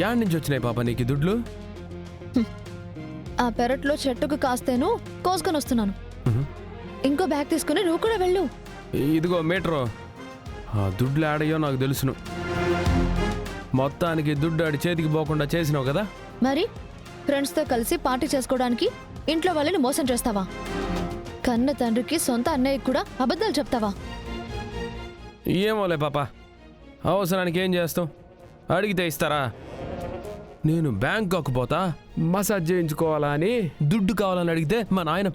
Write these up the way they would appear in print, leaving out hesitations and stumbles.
Add నుంచి వచ్చినాయి పాప నీకు దుడ్లు? ఆ పెరట్లో చెట్టుకు కాస్తేను కోసుకొని వస్తున్నాను. ఇంకో బ్యాగ్ తీసుకుని నువ్వు కూడా వెళ్ళు. ఇదిగో మీటరు, ఆ దుడ్లు ఆడయ్యో నాకు తెలుసును. మొత్తానికి దుడ్డు ఆడి చేతికి పోకుండా చేసినావు కదా. మరి ఫ్రెండ్స్తో కలిసి పార్టీ చేసుకోవడానికి ఇంట్లో వాళ్ళని మోసం చేస్తావా? కన్న తండ్రికి సొంత అన్నయ్యకి కూడా అబద్ధాలు చెప్తావా? ఏమోలే పాప, అవసరానికి ఏం చేస్తాం, అడిగితే ఇస్తారా? నేను బ్యాంకాక్ పోతా మసాజ్ చేయించుకోవాలా అని దుడ్డు కావాలని అడిగితే మా నాయన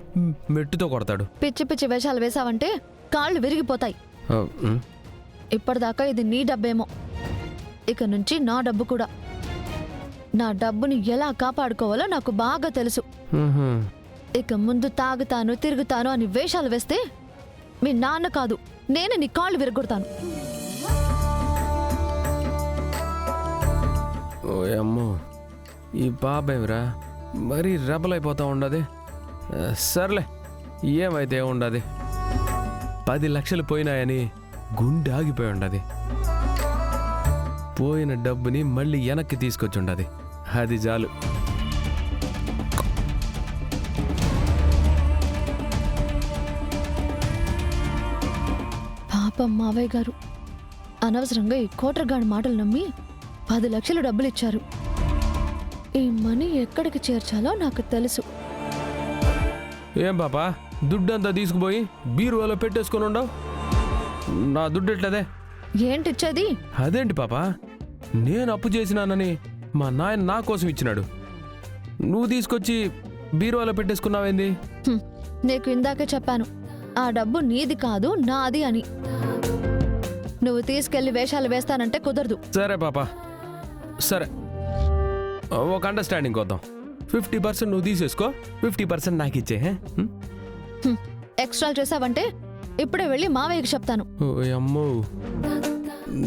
మెట్టుతో కొడతాడు. పిచ్చి పిచ్చి వేషాలు వేసావంటే కాళ్ళు విరిగిపోతాయి. ఇప్పటిదాకా ఇది నీ డబ్బేమో, ఇక నుంచి నా డబ్బు కూడా. నా డబ్బుని ఎలా కాపాడుకోవాలో నాకు బాగా తెలుసు. ఇక ముందు తాగుతాను తిరుగుతాను అని వేషాలు వేస్తే మీ నాన్న కాదు నేనే నీ కాళ్ళు విరగొడతాను. ఓ అమ్మో, ఈ పాపేమిరా మరీ రెబలైపోతా ఉండదు. సర్లే, ఏమైతే ఉండదు. 10 లక్షలు పోయినాయని గుండె ఆగిపోయి ఉండదు. పోయిన డబ్బుని మళ్ళీ వెనక్కి తీసుకొచ్చి ఉండదు, అది చాలు. పాపం మావయ్య గారు అనవసరంగా ఈ కోటరగాడి మాటలు నమ్మి 10 లక్షలు డబ్బులు ఇచ్చారు. ఈ మనీ ఎక్కడికి చేర్చాలో నాకు తెలుసు. ఏం పాపా, దుడ్డంతా తీసుకుపోయి బీరువాలో పెట్టేసుకొని ఉండవు? నా దుడ్డు ఎట్లదే? ఏంటిచ్చేది? అదేంటి పాపా, నేను అప్పు చేసినానని మా నాయన నా కోసం ఇచ్చినాడు, నువ్వు తీసుకొచ్చి బీరువాలో పెట్టేసుకున్నావేంది? నీకు ఇందాకే చెప్పాను, ఆ డబ్బు నీది కాదు నాది అని. నువ్వు తీసుకెళ్లి వేషాలు వేస్తానంటే కుదరదు. సరే పాపా, సరే, ఒక అండర్స్టాండింగ్ వద్దాం. 50% నువ్వు తీసేసుకో, 50% నాకు ఇచ్చే. ఎక్స్ట్రా చేసావంటే ఇప్పుడే వెళ్ళి మావయ్యకి చెప్తాను. ఓ అమ్మో,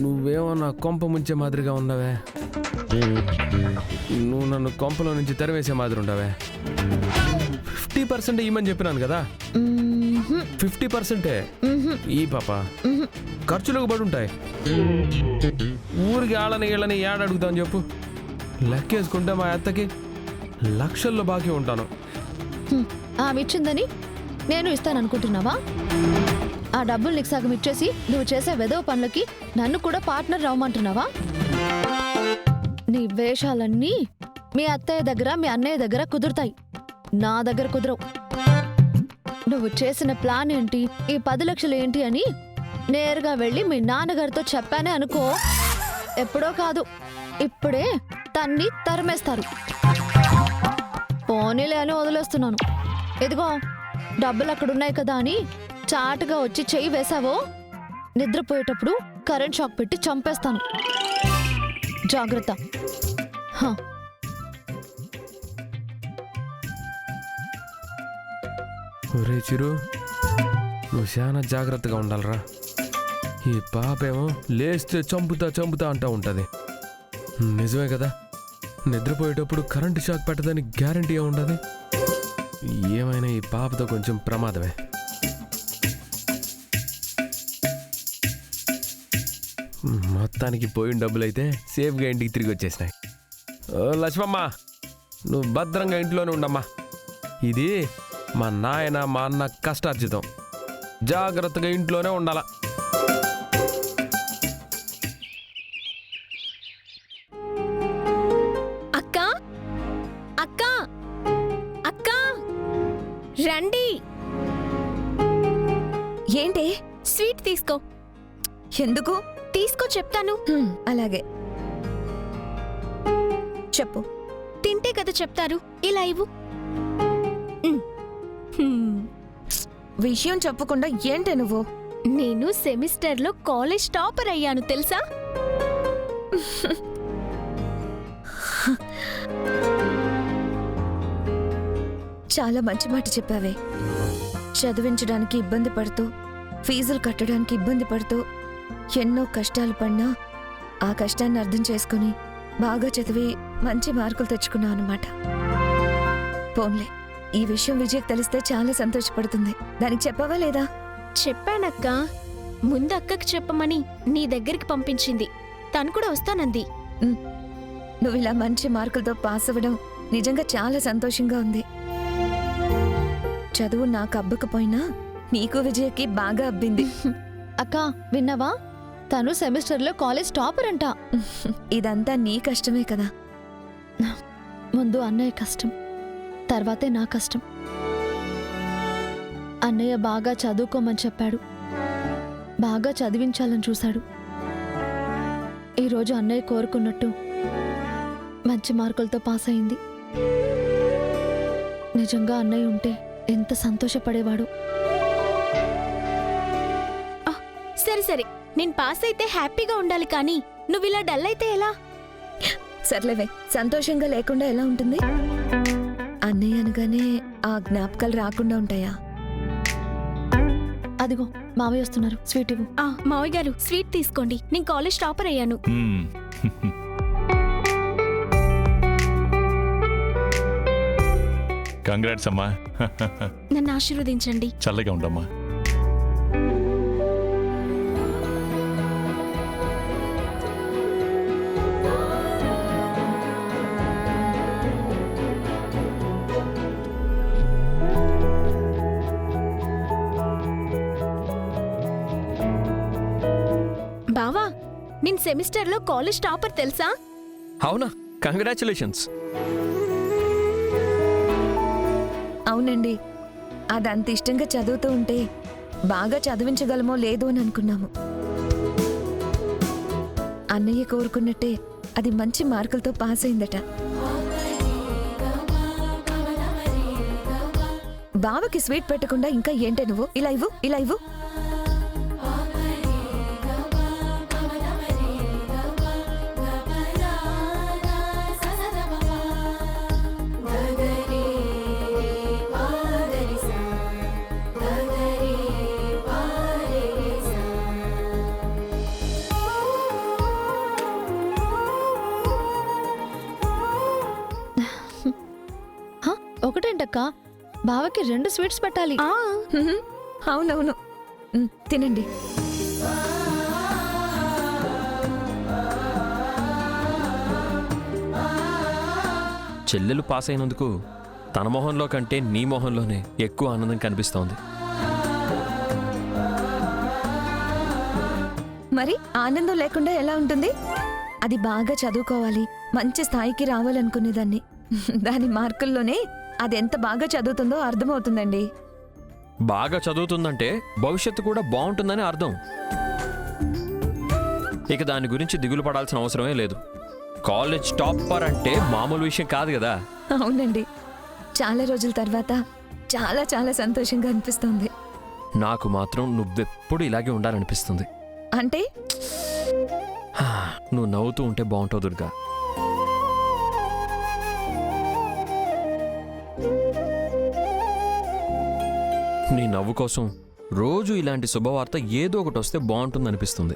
నువ్వేమో నా కొంప ముంచే మాదిరిగా ఉండవే. నువ్వు నన్ను కొంపలో నుంచి తెరవేసే మాదిరి ఉండవే. 50% ఇమ్మని చెప్పినాను కదా, 50% ఈ పాప. ఖర్చులకు పడి ఉంటాయి. ఊరికి ఆళ్ళని ఈళ్ళని ఏడడుగుతాను చెప్పు. లెక్కేసుకుంటే మా అత్తకి లక్షల్లో బాకీ ఉంటాను. ఆమె ఇచ్చిందని నేను ఇస్తాననుకుంటున్నావా? ఆ డబ్బులు నీకు సగం ఇచ్చేసి నువ్వు చేసే వెదవ పనులకి నన్ను కూడా పార్ట్నర్ రమ్మంటున్నావా? నీ వేషాలన్నీ మీ అత్తయ్య దగ్గర మీ అన్నయ్య దగ్గర కుదురుతాయి, నా దగ్గర కుదరవు. నువ్వు చేసిన ప్లాన్ ఏంటి, ఈ 10 లక్షలు ఏంటి అని నేరుగా వెళ్ళి మీ నాన్నగారితో చెప్పానే అనుకో, ఎప్పుడో కాదు ఇప్పుడే తన్ని తరిమేస్తారు. పోనీలే అని వదిలేస్తున్నాను. ఇదిగో డబ్బులు అక్కడున్నాయి కదా అని చాటుగా వచ్చి చెయ్యి వేశావో నిద్రపోయేటప్పుడు కరెంట్ షాక్ పెట్టి చంపేస్తాను. జాగ్రత్త. ఒరే చిరు, నువ్వు చాలా జాగ్రత్తగా ఉండాలరా. ఈ పాపేమో లేస్తే చంపుతా చంపుతా అంటూ ఉంటుంది. నిజమే కదా, నిద్రపోయేటప్పుడు కరెంటు షాక్ పెట్టదని గ్యారంటీ ఉండదు. ఏమైనా ఈ పాపతో కొంచెం ప్రమాదమే. మొత్తానికి పోయిన డబ్బులైతే సేఫ్గా ఇంటికి తిరిగి వచ్చేసినాయి. ఓ లక్ష్మమ్మ, నువ్వు భద్రంగా ఇంట్లోనే ఉండమ్మా. ఇది మా నాయన మా అన్న కష్టార్జితం, జాగ్రత్తగా ఇంట్లోనే ఉండాల. అక్క అక్క అక్క రండి. ఏంటి? స్వీట్ తీసుకో. ఎందుకు? తీసుకో చెప్తాను. అలాగే చెప్పు. తింటే కదా చెప్తారు, ఇలా ఇవ్వు. విషయం చెప్పకుండా ఏంటే నువ్వు? నేను సెమిస్టర్లో కాలేజ్ టాపర్ అయ్యాను తెలుసా? చాలా మంచి మాట చెప్పావే. చదివించడానికి ఇబ్బంది పడుతూ, ఫీజులు కట్టడానికి ఇబ్బంది పడుతూ ఎన్నో కష్టాలు పడినా ఆ కష్టాన్ని అర్థం చేసుకుని బాగా చదివి మంచి మార్కులు తెచ్చుకున్నావు అన్నమాట. పోన్లే, ఈ విషయం విజయ్కి తెలిస్తే చాలా సంతోషపడుతుంది. దానికి చెప్పావా లేదా? చెప్పానక్క. ముందు అక్కకి చెప్పమని నీ దగ్గరికి పంపించింది. తను కూడా వస్తానంది. నువ్వు ఇలా మంచి మార్కులతో పాస్ అవ్వడం నిజంగా చాలా సంతోషంగా ఉంది. చదువు నాకు అబ్బకపోయినా నీకు విజయకి బాగా అబ్బింది. అక్క విన్నావా, తను సెమిస్టర్లో కాలేజ్ టాపర్ అంట. ఇదంతా నీ కష్టమే కదా. ముందు అన్నయ్య కష్టం, తర్వాతే నా కష్టం. అన్నయ్య బాగా చదువుకోమని చెప్పాడు, బాగా చదివించాలని చూశాడు. ఈరోజు అన్నయ్య కోరుకున్నట్టు మంచి మార్కులతో పాస్ అయింది. నిజంగా అన్నయ్య ఉంటే ఎంత సంతోషపడేవాడు. సరే సరే, నేను పాస్ అయితే హ్యాపీగా ఉండాలి, కానీ నువ్వు ఇలా డల్ అయితే ఎలా? సర్లేవే, సంతోషంగా లేకుండా ఎలా ఉంటుంది? అన్నయ్య అనగానే ఆ జ్ఞాపకాలు రాకుండా ఉంటాయా? అదిగో మావయ్య వస్తున్నారు, స్వీట్ ఇవ్వు. మావయ్య గారు స్వీట్ తీసుకోండి, నేను కాలేజ్ టాపర్ అయ్యాను. కంగ్రాట్స్ అమ్మా. నన్ను ఆశీర్వదించండి. చల్లగా ఉండమ్మా. బావా, నేను సెమిస్టర్లో కాలేజ్ టాపర్ తెలుసా? అవునా, కంగ్రాచులేషన్స్. అవునండి, అదంత ఇష్టంగా చదువుతూ ఉంటే బాగా చదివించగలమో లేదో అని అనుకున్నాము. అన్నయ్య కోరుకున్నట్టే అది మంచి మార్కులతో పాస్ అయిందట. బావకి స్వీట్ పెట్టకుండా ఇంకా ఏంటే నువ్వు? ఇలా ఇవ్వు, ఇలా ఇవ్వు. ఒకటేంటక్క, బావకి 2 స్వీట్స్ పెట్టాలి. అవునవును, తినండి. చెల్లెలు పాస్ అయినందుకు తన మొహంలో కంటే నీ మొహంలోనే ఎక్కువ ఆనందం కనిపిస్తోంది. మరి ఆనందం లేకుండా ఎలా ఉంటుంది? అది బాగా చదువుకోవాలి, మంచి స్థాయికి రావాలనుకునేదాన్ని. దాని మార్కుల్లోనే అది ఎంత బాగా చదువుతుందో అర్థమవుతుందండి. బాగా చదువుతుందంటే భవిష్యత్తు కూడా బాగుంటుందని అర్థం. ఇక దాని గురించి దిగులు పడాల్సిన అవసరమే లేదు. కాలేజ్ టాపర్ అంటే మామూలు విషయం కాదు కదా. అవునండి, చాలా రోజుల తర్వాత చాలా చాలా సంతోషంగా అనిపిస్తుంది. నాకు మాత్రం నువ్వెప్పుడు ఇలాగే ఉండాలనిపిస్తుంది. అంటే నువ్వు నవ్వుతూ ఉంటే బాగుంటావు దుర్గా. నీ నవ్వు కోసం రోజు ఇలాంటి శుభవార్త ఏదో ఒకటి వస్తే బాగుంటుందనిపిస్తుంది.